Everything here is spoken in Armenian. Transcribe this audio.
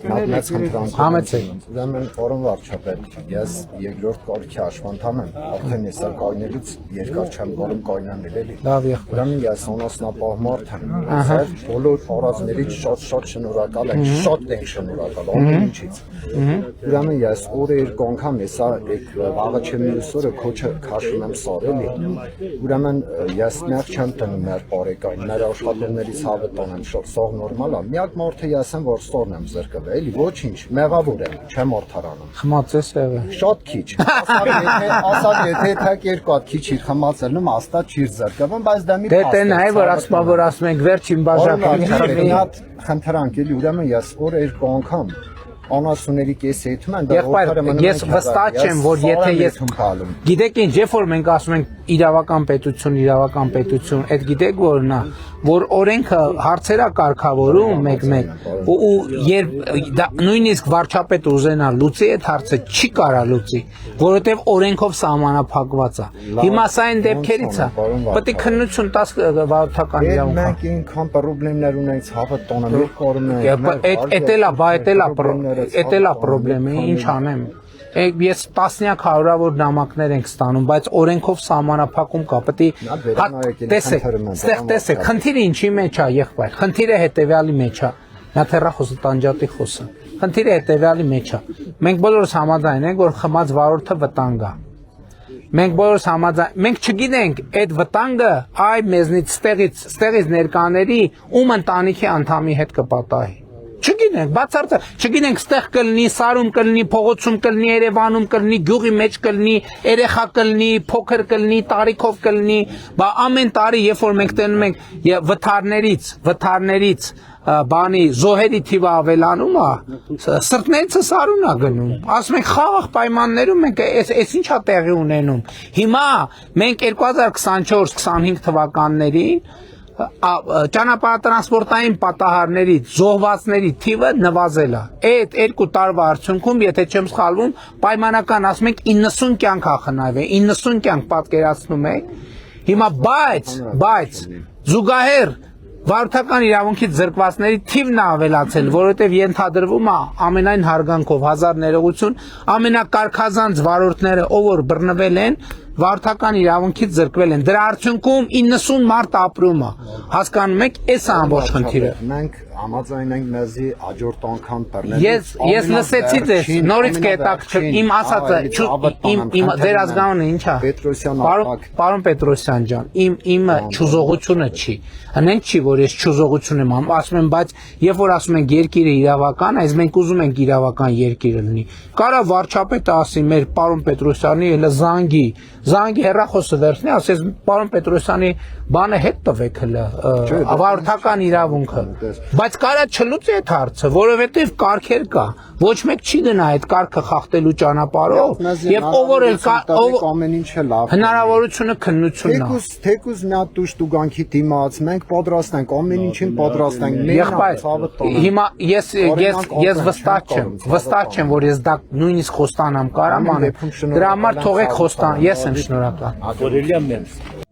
Մատնեց խնդրան։ Համեցեք։ Ուրեմն օրոն վարչապետ, ես երկրորդ կարգի աշխատամ եմ, արդեն ես կայնելուց երկար չեմ գորում կայնանել էլի։ Լավ եղբայր։ Ուրեմն ես անասնապահ մարդ եմ։ Ձեր բոլոր առածներից շատ շնորհակալ եմ, շատ ենք շնորհակալ ամեն ինչից։ Ուրեմն ես օրը երկու անգամ հեսա վաղը չեմ մյուս օրը քոչը քաշում եմ սարելի։ Ուրեմն ես մեղ չեմ տնում մեր բարեկային, մեր աշխատողներից հավը տանեմ, սող նորմալ է։ Միակ մարդը ես եմ, որ ստորն եմ զրկվել, էլի ոչինչ, մեղավոր եմ, չեմ արդարանում։ Խմացես եղել։ Շատ քիչ։ Ասալ եթե թեք երկու հատ քիչ իր խմացելնում հաստատ չի զրկվում, բայց դա մի Դե նայ որ ասում ենք վերջին բաժակի մի հատ խնդրանք էլի, ուրեմն ես օրը երկու անգամ անասունների կեսի եթում են, դա Եղբայր, ես վստահ չեմ, որ եթե ես գիտեք ինչ, երբ որ մենք ասում ենք իրավական պետություն, այդ գիտեք որ նա, որ օրենքը հարցերա կարգավորում մեկ-մեկ, ու երբ նույնիսկ վարչապետը ուզենա լուծի այդ հարցը չի կարա լուծի, որովհետև օրենքով սահմանափակված է։ Հիմա սա այն դեպքերից է, պետք է քննություն տաս վարչական իրավունք։ Մենք ինքան պրոբլեմներ ունենք հավը տոնը, մեր կորում Էդ էլա պրոբլեմը, ինչ անեմ։ Ես տասնյակ հարյուրավոր նամակներ ենք ստանում, բայց օրենքով սահմանափակում կա, տեսեք, խնդիրը ինչի մեջ է, եղբայր, խնդիրը հետևյալի մեջ է, նա թեռախոսը տանջատի խոսը, խնդիրը հետևյալի մեջ է, մենք բոլորս համաձայն ենք, որ խմած վարորդը վտանգ է, մենք բոլորս համաձայն, մենք չգիտենք այդ վտանգը, այ մեզնից ստեղից ներկաների ում ընտանիքի անդամի հետ կպատահի։ Չգիտենք, բացարձակ, չգիտենք ստեղ կլինի, Սարում կլինի, փողոցում կլինի, Երևանում կլինի, գյուղի մեջ կլինի, երեխա կլինի, փոքր կլինի, տարիքով կլինի, բա ամեն տարի երբ որ մենք տենում ենք վթարներից բանի զոհերի թիվը ավելանում է, սրտներիցը սարուն է գնում, ասում ենք խաղաղ պայմաններում մենք այս ինչա տեղի ունենում։ Հիմա մենք 2024-25 թվականներին ճանապարհատրանսպորտային պատահարների զոհվածների թիվը նվազել է։ Այդ 2 տարվա արդյունքում, եթե չեմ սխալվում, պայմանական ասում ենք 90 կյանք է խնայվել, 90 կյանք պատկերացնում եք։ Հիմա բայց զուգահեռ վարորդական իրավունքից զրկվածների թիվն է ավելացել, որովհետև ենթադրվում է ամենայն հարգանքով հազար ներողություն, ամենակարգազանց վարորդները, ով որ բռնվել են, վարորդական իրավունքից զրկվել են։ Դրա արդյունքում 90 մարդ ապրում է։ Հասկանում եք, այս է ամբողջ խնդիրը։ Մենք համաձայն ենք մեզի հաջորդ անգամ բռնել։ Ես լսեցի ձեզ, նորից կետակ իմ ասածը, իմ ձեր ազգանունը ինչ է։ Պետրոսյան Պարոն Պետրոսյան ջան, իմը ճուզողությունը չի։ Հնենք չի, որ ես ճուզողություն եմ ասում եմ, բայց երբ որ ասում ենք երկիրը իրավական, այս մենք ուզում ենք իրավական երկիրը լինի։ Կարա վարչապետը ասի մեր պարոն Պետրոսյանի elə զանգի հեռախոսը վերցնի, ասես պարոն Պետրոսյանի բանը հետ տվեք հələ վարորդական իրավունքը։ Բայց կարա չլուծի այդ հարցը, որովհետև կարգեր կա։ Ոչ մեկ չի գնա այդ կարգը խախտելու ճանապարհով, եւ ով որ ամեն ինչը լավ։ Հնարավորությունը քննությունն է։ Թեկուզ մի հատ դուշ տուգանքի դիմաց, մենք պատրաստ ենք, ամեն ինչին պատրաստ ենք։ Հիմա ես վստահ չեմ, որ ես դա նույնիսկ խոստանամ կարամ անել։ Դրա համար թողեք խոստան, ես եմ շնորհակալ։